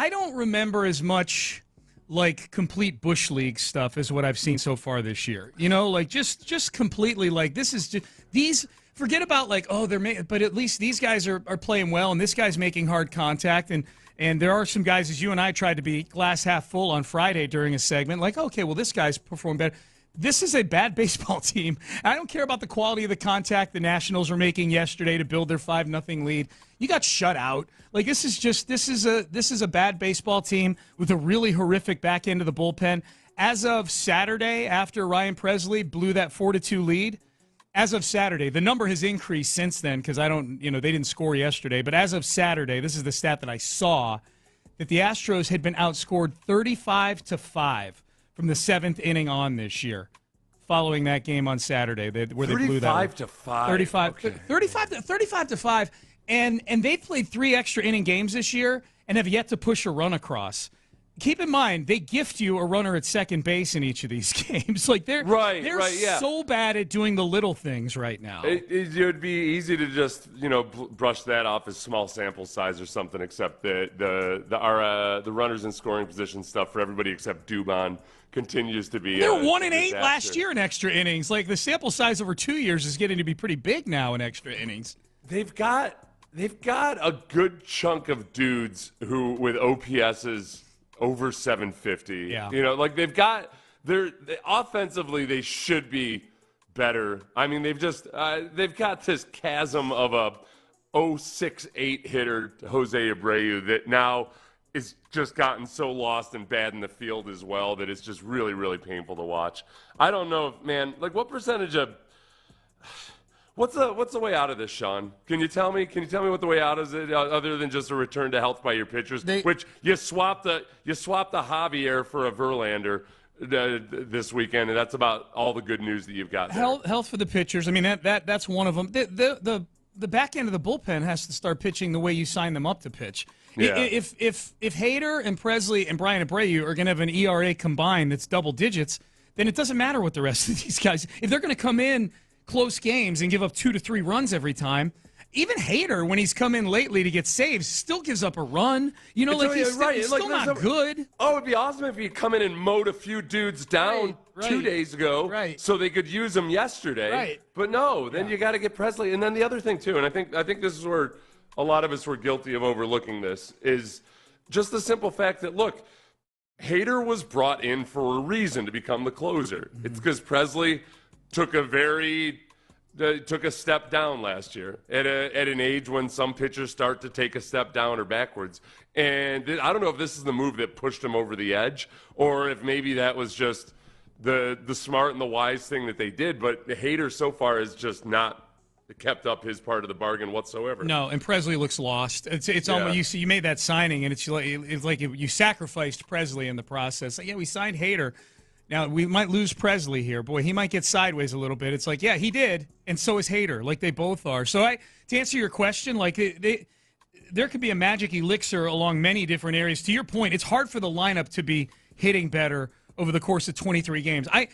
I don't remember as much like complete Bush League stuff as what I've seen so far this year. You know, like just completely like this is just these. Forget about like, oh, but at least these guys are playing well, and this guy's making hard contact, and there are some guys, as you and I tried to be glass half full on Friday during a segment, like, okay, well, this guy's performed better. This is a bad baseball team. I don't care about the quality of the contact the Nationals were making yesterday to build their 5-0 lead. You got shut out. Like this is a bad baseball team with a really horrific back end of the bullpen. As of Saturday, after Ryan Presley blew that 4-2 lead, as of Saturday, the number has increased since then because they didn't score yesterday. But as of Saturday, this is the stat that I saw, that the Astros had been outscored 35-5 from the 7th inning on this year, following that game on Saturday where they blew that. 35-5. 35-5, and they've played 3 extra inning games this year and have yet to push a run across. Keep in mind, they gift you a runner at second base in each of these games. Like they're so bad at doing the little things right now. It would be easy to just brush that off as small sample size or something. Except the runners in scoring position stuff for everybody except Dubon continues to be. They were 1-8 last year in extra innings. Like the sample size over 2 years is getting to be pretty big now in extra innings. They've got a good chunk of dudes who with OPSs over 750. Yeah. Offensively, they should be better. I mean, they've got this chasm of a 0.68 hitter, Jose Abreu, that now is just gotten so lost and bad in the field as well that it's just really, really painful to watch. I don't know, man, like what percentage of What's the way out of this, Sean? Can you tell me? What the way out is, other than just a return to health by your pitchers? Which you swapped the Javier for a Verlander this weekend, and that's about all the good news that you've got there. Health for the pitchers. I mean that's one of them. The back end of the bullpen has to start pitching the way you sign them up to pitch. Yeah. If Hader and Presley and Brian Abreu are going to have an ERA combined that's double digits, then it doesn't matter what the rest of these guys. If they're going to come in close games and give up 2 to 3 runs every time. Even Hader, when he's come in lately to get saves, still gives up a run. He's still not good. Oh, it'd be awesome if he'd come in and mowed a few dudes down 2 days ago so they could use them yesterday. Right. But no, then you got to get Presley. And then the other thing, too, and I think this is where a lot of us were guilty of overlooking this, is just the simple fact that, look, Hader was brought in for a reason to become the closer. Mm-hmm. It's because Presley took a step down last year at an age when some pitchers start to take a step down or backwards. And I don't know if this is the move that pushed him over the edge or if maybe that was just the smart and the wise thing that they did. But Hader so far has just not kept up his part of the bargain whatsoever. No, and Presley looks lost. It's almost you made that signing, and it's like you sacrificed Presley in the process. Like, we signed Hader. Now, we might lose Presley here. Boy, he might get sideways a little bit. It's like, yeah, he did, and so is Hader. Like, they both are. So to answer your question, like, there could be a magic elixir along many different areas. To your point, it's hard for the lineup to be hitting better over the course of 23 games. I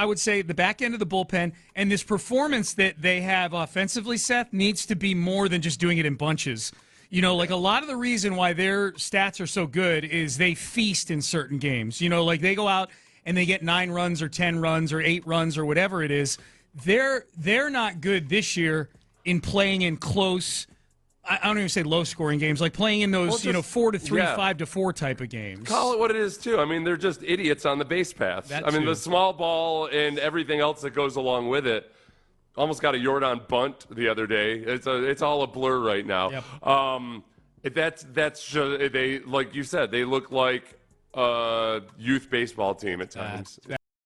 would say the back end of the bullpen and this performance that they have offensively, Seth, needs to be more than just doing it in bunches. Like a lot of the reason why their stats are so good is they feast in certain games. Like they go out and they get 9 runs or 10 runs or 8 runs or whatever it is. They're not good this year in playing in close, I don't even say low-scoring games, like playing in those 4-3, 5-4 type of games. Call it what it is, too. I mean, they're just idiots on the base paths. The small ball and everything else that goes along with it. Almost got a Jordan bunt the other day. It's all a blur right now. Yep. That's just, they, like you said, they look like a youth baseball team at times.